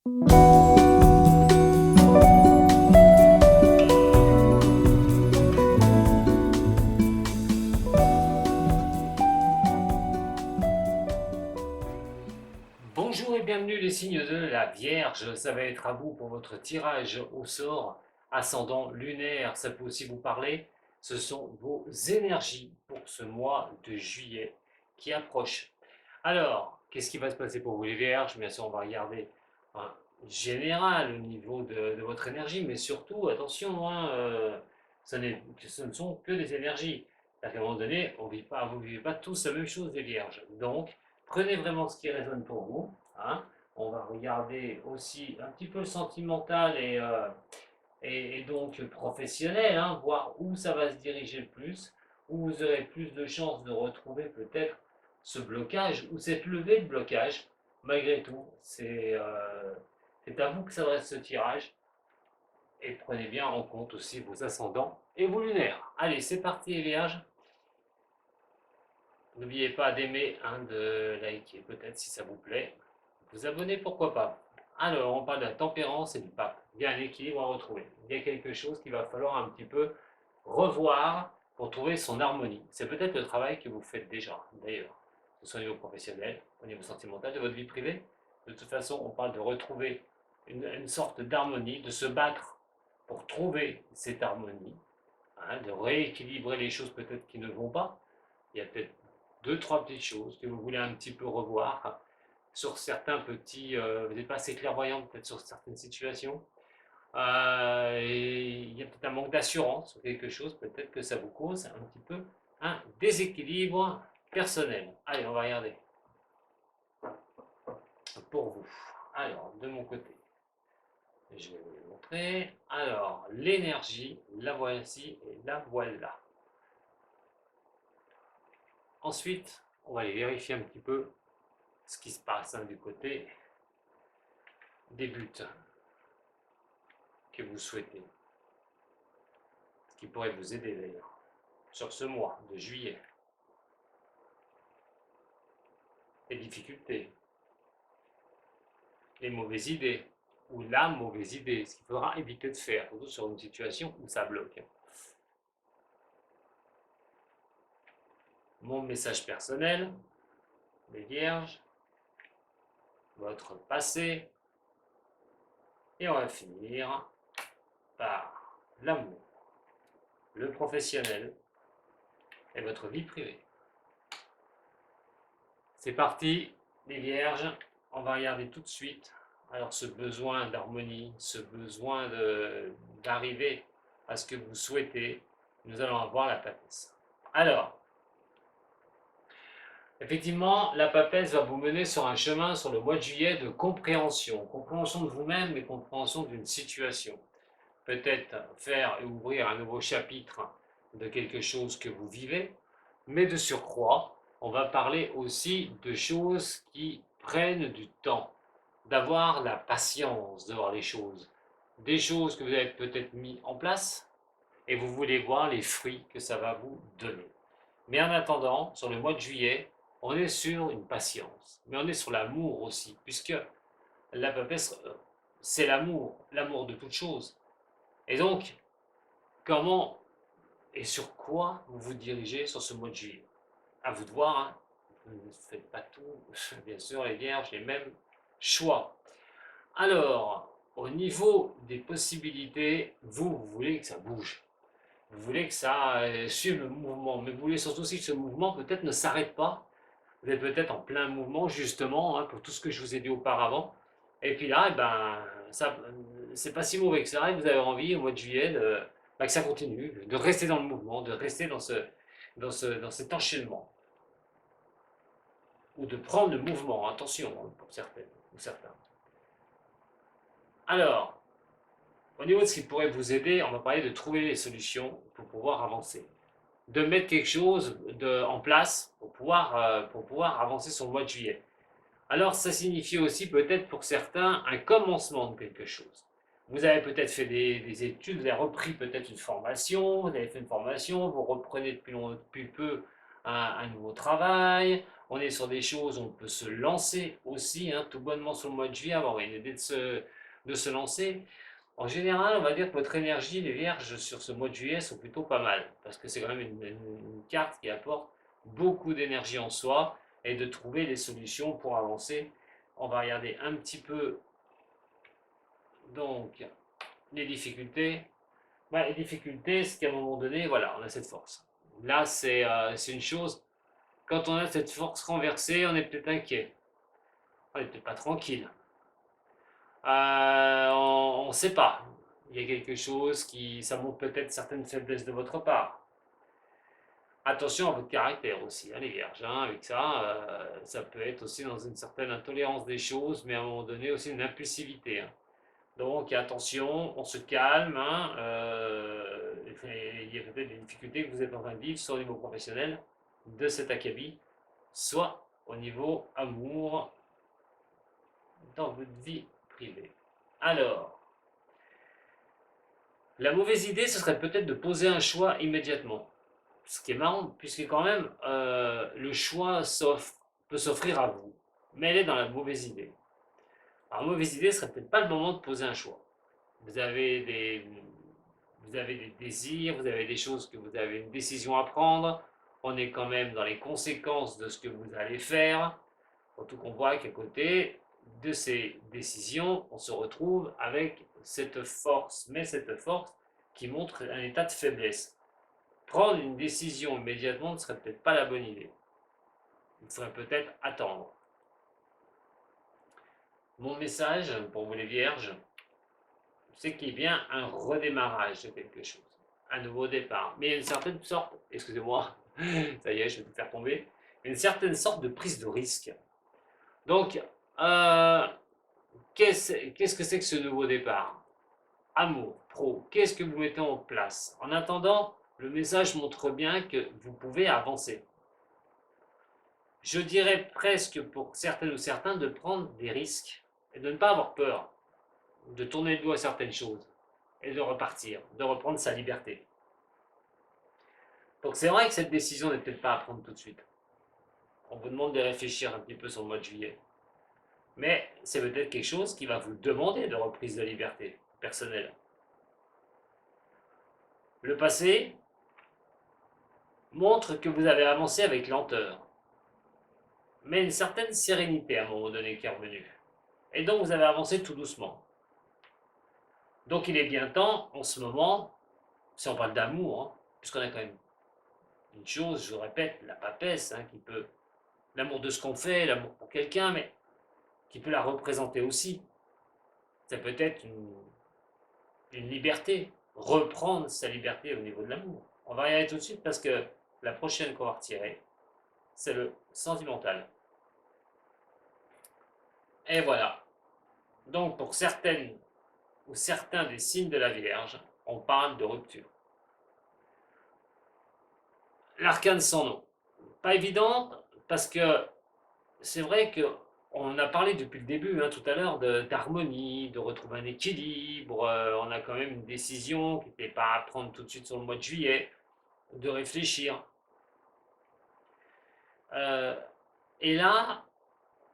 Bonjour et bienvenue les signes de la Vierge, ça va être à vous pour votre tirage au sort ascendant lunaire, ça peut aussi vous parler, ce sont vos énergies pour ce mois de juillet qui approche. Alors, qu'est-ce qui va se passer pour vous les Vierges? Bien sûr, on va regarder en général au niveau de votre énergie, mais surtout, attention, hein, ce ne sont que des énergies. À un moment donné, vous ne vivez pas tous la même chose, les Vierges. Donc, prenez vraiment ce qui résonne pour vous. Hein. On va regarder aussi un petit peu le sentimental et donc professionnel, hein, voir où ça va se diriger le plus, où vous aurez plus de chances de retrouver peut-être ce blocage ou cette levée de blocage. Malgré tout, c'est à vous que s'adresse ce tirage et prenez bien en compte aussi vos ascendants et vos lunaires. Allez, c'est parti les Vierges. N'oubliez pas d'aimer, hein, de liker peut-être si ça vous plaît. Vous abonner, pourquoi pas. Alors, on parle de la tempérance et du pape. Il y a un équilibre à retrouver. Il y a quelque chose qu'il va falloir un petit peu revoir pour trouver son harmonie. C'est peut-être le travail que vous faites déjà, d'ailleurs, que ce soit au niveau professionnel, au niveau sentimental, de votre vie privée. De toute façon, on parle de retrouver une sorte d'harmonie, de se battre pour trouver cette harmonie, hein, de rééquilibrer les choses peut-être qui ne vont pas. Il y a peut-être deux, trois petites choses que vous voulez un petit peu revoir sur certains petits, vous n'êtes pas assez clairvoyant peut-être sur certaines situations. Et il y a peut-être un manque d'assurance sur quelque chose, peut-être que ça vous cause un petit peu un déséquilibre personnel. Allez, on va regarder pour vous. Alors, de mon côté, je vais vous le montrer. Alors, l'énergie, la voici et la voilà. Ensuite, on va aller vérifier un petit peu ce qui se passe, hein, du côté des buts que vous souhaitez, ce qui pourrait vous aider d'ailleurs sur ce mois de juillet. Les difficultés, les mauvaises idées ou la mauvaise idée, ce qu'il faudra éviter de faire, surtout sur une situation où ça bloque. Mon message personnel, les Vierges, votre passé, et on va finir par l'amour, le professionnel et votre vie privée. C'est parti, les Vierges, on va regarder tout de suite. Alors ce besoin d'harmonie, ce besoin d'arriver à ce que vous souhaitez, nous allons avoir la papesse. Alors, effectivement, la papesse va vous mener sur un chemin sur le mois de juillet de compréhension. Compréhension de vous-même et compréhension d'une situation. Peut-être faire et ouvrir un nouveau chapitre de quelque chose que vous vivez, mais de surcroît, on va parler aussi de choses qui prennent du temps, d'avoir la patience de voir les choses, des choses que vous avez peut-être mis en place et vous voulez voir les fruits que ça va vous donner. Mais en attendant, sur le mois de juillet, on est sur une patience, mais on est sur l'amour aussi, puisque la papesse, c'est l'amour, l'amour de toute chose. Et donc, comment et sur quoi vous vous dirigez sur ce mois de juillet? À vous de voir, hein. Vous ne faites pas tout, bien sûr, les vierges, les mêmes choix. Alors, au niveau des possibilités, vous voulez que ça bouge. Vous voulez que ça suive le mouvement, mais vous voulez surtout aussi que ce mouvement peut-être ne s'arrête pas. Vous êtes peut-être en plein mouvement, justement, hein, pour tout ce que je vous ai dit auparavant. Et puis là, eh ben, ça, c'est pas si mauvais que ça, et vous avez envie, au mois de juillet, que ça continue, de rester dans le mouvement, de rester dans cet enchaînement. Ou de prendre le mouvement, attention, hein, pour certaines ou certains. Alors, au niveau de ce qui pourrait vous aider, on va parler de trouver les solutions pour pouvoir avancer. De mettre quelque chose en place pour pouvoir avancer sur le mois de juillet. Alors, ça signifie aussi peut-être pour certains un commencement de quelque chose. Vous avez peut-être fait des études, vous avez repris peut-être une formation, vous avez fait une formation, vous reprenez depuis peu un nouveau travail, on est sur des choses où on peut se lancer aussi, hein, tout bonnement sur le mois de juillet, avoir une idée de se lancer. En général, on va dire que votre énergie, les vierges, sur ce mois de juillet, sont plutôt pas mal, parce que c'est quand même une carte qui apporte beaucoup d'énergie en soi et de trouver des solutions pour avancer. On va regarder un petit peu donc les difficultés. Les difficultés, c'est qu'à un moment donné, voilà, on a cette force. Là, c'est une chose, quand on a cette force renversée, on est peut-être inquiet, on n'est peut-être pas tranquille. On ne sait pas. Il y a quelque chose qui, ça montre peut-être certaines faiblesses de votre part. Attention à votre caractère aussi, hein, les vierges, hein, avec ça, ça peut être aussi dans une certaine intolérance des choses, mais à un moment donné aussi une impulsivité, hein. Donc attention, on se calme, hein, il y a peut-être des difficultés que vous êtes en train de vivre, soit au niveau professionnel, de cet acabit, soit au niveau amour, dans votre vie privée. Alors, la mauvaise idée, ce serait peut-être de poser un choix immédiatement. Ce qui est marrant, puisque quand même, le choix peut s'offrir à vous, mais elle est dans la mauvaise idée. Alors, mauvaise idée, ce serait peut-être pas le moment de poser un choix. Vous avez des, vous avez des désirs, vous avez des choses que vous avez une décision à prendre. On est quand même dans les conséquences de ce que vous allez faire. Surtout qu'on voit qu'à côté de ces décisions, on se retrouve avec cette force, mais cette force qui montre un état de faiblesse. Prendre une décision immédiatement ne serait peut-être pas la bonne idée. Il faudrait peut-être attendre. Mon message pour vous les vierges, c'est qu'il y ait bien un redémarrage de quelque chose, un nouveau départ. Mais il y a une certaine sorte, excusez-moi, ça y est, je vais tout faire tomber, une certaine sorte de prise de risque. Donc, qu'est-ce que c'est que ce nouveau départ? Amour, pro, qu'est-ce que vous mettez en place? En attendant, le message montre bien que vous pouvez avancer. Je dirais presque pour certaines ou certains de prendre des risques et de ne pas avoir peur, de tourner le dos à certaines choses et de repartir, de reprendre sa liberté. Donc c'est vrai que cette décision n'est peut-être pas à prendre tout de suite. On vous demande de réfléchir un petit peu sur le mois de juillet. Mais c'est peut-être quelque chose qui va vous demander de reprise de liberté personnelle. Le passé montre que vous avez avancé avec lenteur, mais une certaine sérénité à un moment donné qui est revenue. Et donc vous avez avancé tout doucement. Donc il est bien temps, en ce moment, si on parle d'amour, hein, puisqu'on a quand même une chose, je vous répète, la papesse, hein, qui peut, l'amour de ce qu'on fait, l'amour pour quelqu'un, mais qui peut la représenter aussi. Ça peut être une liberté, reprendre sa liberté au niveau de l'amour. On va y aller tout de suite parce que la prochaine qu'on va retirer, c'est le sentimental. Et voilà. Donc pour certaines ou certains des signes de la Vierge, on parle de rupture. L'arcane sans nom. Pas évidente parce que c'est vrai que on a parlé depuis le début, hein, tout à l'heure, d'harmonie, de retrouver un équilibre. On a quand même une décision qui n'était pas à prendre tout de suite sur le mois de juillet, de réfléchir. Euh, et là,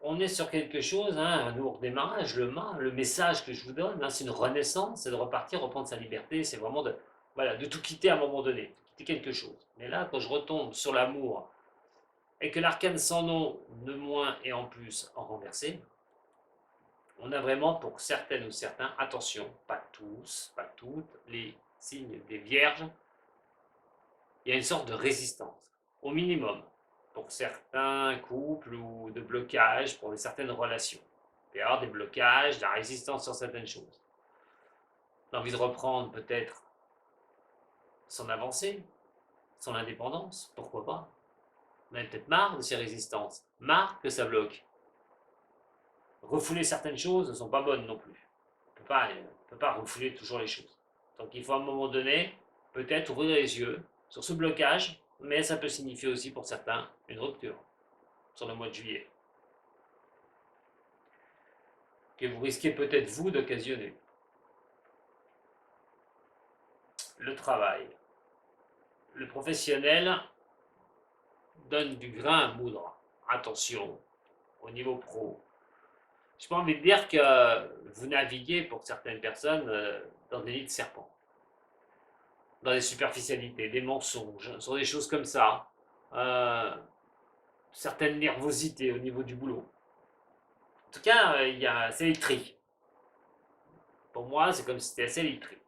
on est sur quelque chose, hein, un nouveau redémarrage, le message que je vous donne, hein, c'est une renaissance, c'est de repartir, reprendre sa liberté, c'est vraiment de, voilà, de tout quitter à un moment donné, de quitter quelque chose. Mais là, quand je retombe sur l'amour et que l'arcane sans nom, de moins et en plus en renversé, on a vraiment pour certaines ou certains, attention, pas tous, pas toutes, les signes des vierges, il y a une sorte de résistance, au minimum, pour certains couples ou de blocage pour certaines relations. Il peut y avoir des blocages, de la résistance sur certaines choses. L'envie de reprendre peut-être son avancée, son indépendance, pourquoi pas. On a peut-être marre de ces résistances, marre que ça bloque. Refouler certaines choses ne sont pas bonnes non plus. On ne peut pas refouler toujours les choses. Donc il faut à un moment donné, peut-être ouvrir les yeux sur ce blocage, mais ça peut signifier aussi pour certains une rupture sur le mois de juillet, que vous risquez peut-être vous d'occasionner. Le travail. Le professionnel, donne du grain à moudre. Attention, au niveau pro. Je peux envie de dire que vous naviguez, pour certaines personnes, dans des nids de serpents, dans des superficialités, des mensonges, sur des choses comme ça. Euh, Certaines nervosités au niveau du boulot. En tout cas, c'est électrique. Pour moi, c'est comme si c'était assez électrique.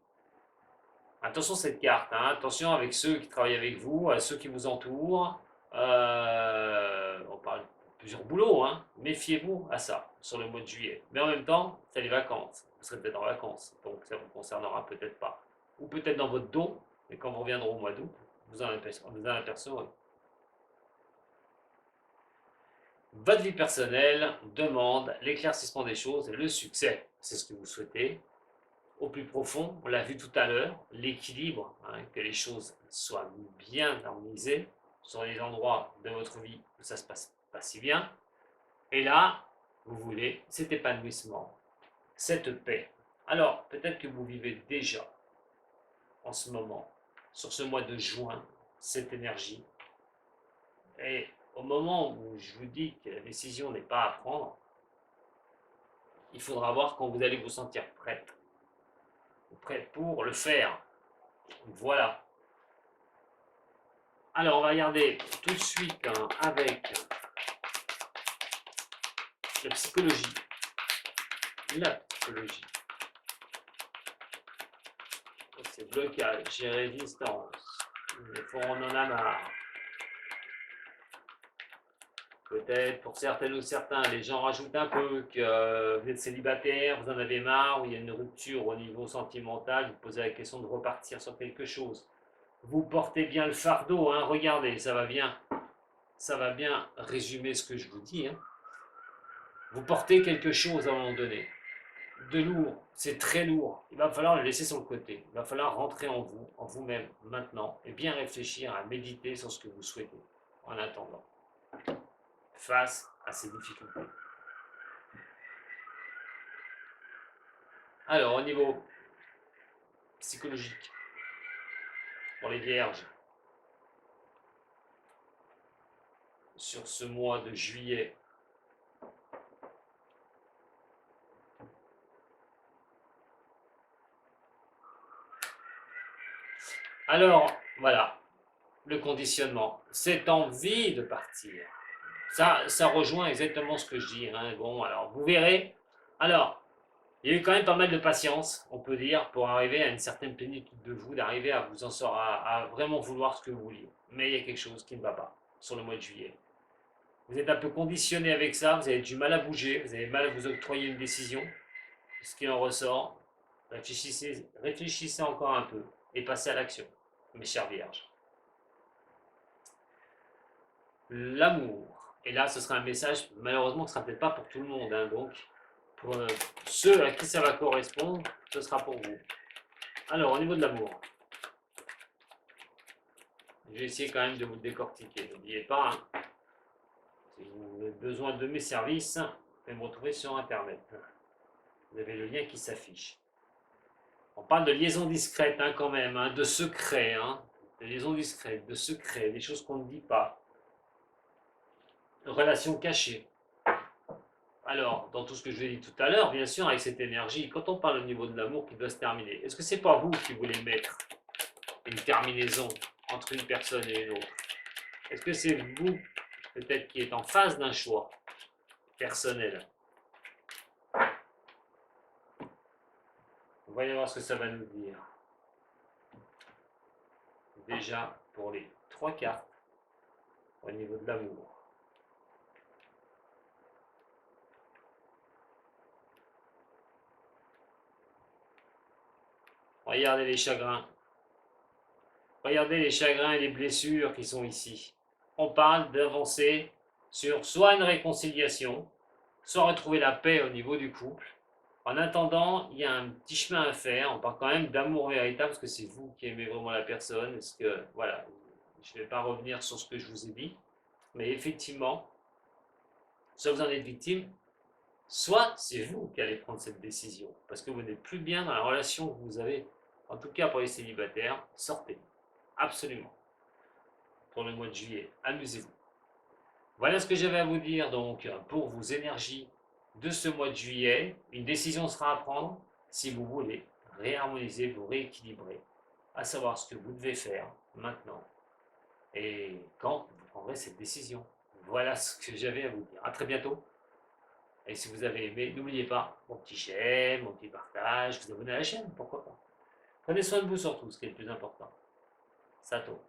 Attention cette carte, hein. Attention avec ceux qui travaillent avec vous, à ceux qui vous entourent. On parle de plusieurs boulots, hein. Méfiez-vous à ça sur le mois de juillet. Mais en même temps, c'est les vacances. Vous serez peut-être en vacances, donc ça ne vous concernera peut-être pas. Ou peut-être dans votre dos, mais quand vous reviendrez au mois d'août, vous en apercevrez. Votre vie personnelle demande l'éclaircissement des choses et le succès. C'est ce que vous souhaitez. Au plus profond, on l'a vu tout à l'heure, l'équilibre, hein, que les choses soient bien harmonisées sur les endroits de votre vie où ça se passe pas si bien. Et là, vous voulez cet épanouissement, cette paix. Alors, peut-être que vous vivez déjà en ce moment, sur ce mois de juin, cette énergie. Et au moment où je vous dis que la décision n'est pas à prendre, il faudra voir quand vous allez vous sentir prête pour le faire. Voilà. Alors, on va regarder tout de suite hein, avec la psychologie. La psychologie. C'est blocage, j'ai résistance. Des fois, on en a marre. Peut-être pour certaines ou certains, les gens rajoutent un peu que vous êtes célibataire, vous en avez marre, ou il y a une rupture au niveau sentimental, vous posez la question de repartir sur quelque chose. Vous portez bien le fardeau, hein, regardez, ça va bien résumer ce que je vous dis. Hein. Vous portez quelque chose à un moment donné, de lourd, c'est très lourd. Il va falloir le laisser sur le côté. Il va falloir rentrer en vous, en vous-même, maintenant, et bien réfléchir à méditer sur ce que vous souhaitez, en attendant, face à ces difficultés. Alors, au niveau psychologique, pour les vierges, sur ce mois de juillet, alors, voilà, le conditionnement, cette envie de partir. Ça rejoint exactement ce que je dis. Hein. Bon, alors, vous verrez. Alors, il y a eu quand même pas mal de patience, on peut dire, pour arriver à une certaine plénitude de vous, d'arriver à vous en sortir, à vraiment vouloir ce que vous vouliez. Mais il y a quelque chose qui ne va pas sur le mois de juillet. Vous êtes un peu conditionné avec ça, vous avez du mal à bouger, vous avez mal à vous octroyer une décision. Ce qui en ressort, réfléchissez encore un peu et passez à l'action, mes chères vierges. L'amour. Et là, ce sera un message, malheureusement, qui ne sera peut-être pas pour tout le monde. Hein, donc, pour ceux à qui ça va correspondre, ce sera pour vous. Alors, au niveau de l'amour, je vais essayer quand même de vous décortiquer. N'oubliez pas, hein, si vous avez besoin de mes services, vous pouvez me retrouver sur Internet. Vous avez le lien qui s'affiche. On parle de liaison discrète hein, quand même, hein, de secret, hein, de liaison discrète, de secret, des choses qu'on ne dit pas. Relations cachées. Alors, dans tout ce que je vous ai dit tout à l'heure, bien sûr, avec cette énergie, quand on parle au niveau de l'amour qui doit se terminer, est-ce que c'est pas vous qui voulez mettre une terminaison entre une personne et une autre? Est-ce que c'est vous, peut-être, qui êtes en phase d'un choix personnel? Voyons voir ce que ça va nous dire. Déjà, pour les 3 cartes, au niveau de l'amour. Regardez les chagrins. Regardez les chagrins et les blessures qui sont ici. On parle d'avancer sur soit une réconciliation, soit retrouver la paix au niveau du couple. En attendant, il y a un petit chemin à faire. On parle quand même d'amour véritable parce que c'est vous qui aimez vraiment la personne. Est-ce que, voilà, je ne vais pas revenir sur ce que je vous ai dit, mais effectivement, soit vous en êtes victime, soit c'est vous qui allez prendre cette décision parce que vous n'êtes plus bien dans la relation que vous avez. En tout cas, pour les célibataires, sortez. Absolument. Pour le mois de juillet, amusez-vous. Voilà ce que j'avais à vous dire donc pour vos énergies de ce mois de juillet. Une décision sera à prendre si vous voulez réharmoniser, vous rééquilibrer, à savoir ce que vous devez faire maintenant et quand vous prendrez cette décision. Voilà ce que j'avais à vous dire. À très bientôt. Et si vous avez aimé, n'oubliez pas mon petit j'aime, mon petit partage, vous abonner à la chaîne, pourquoi pas. Prenez soin de vous surtout, ce qui est le plus important. Sato.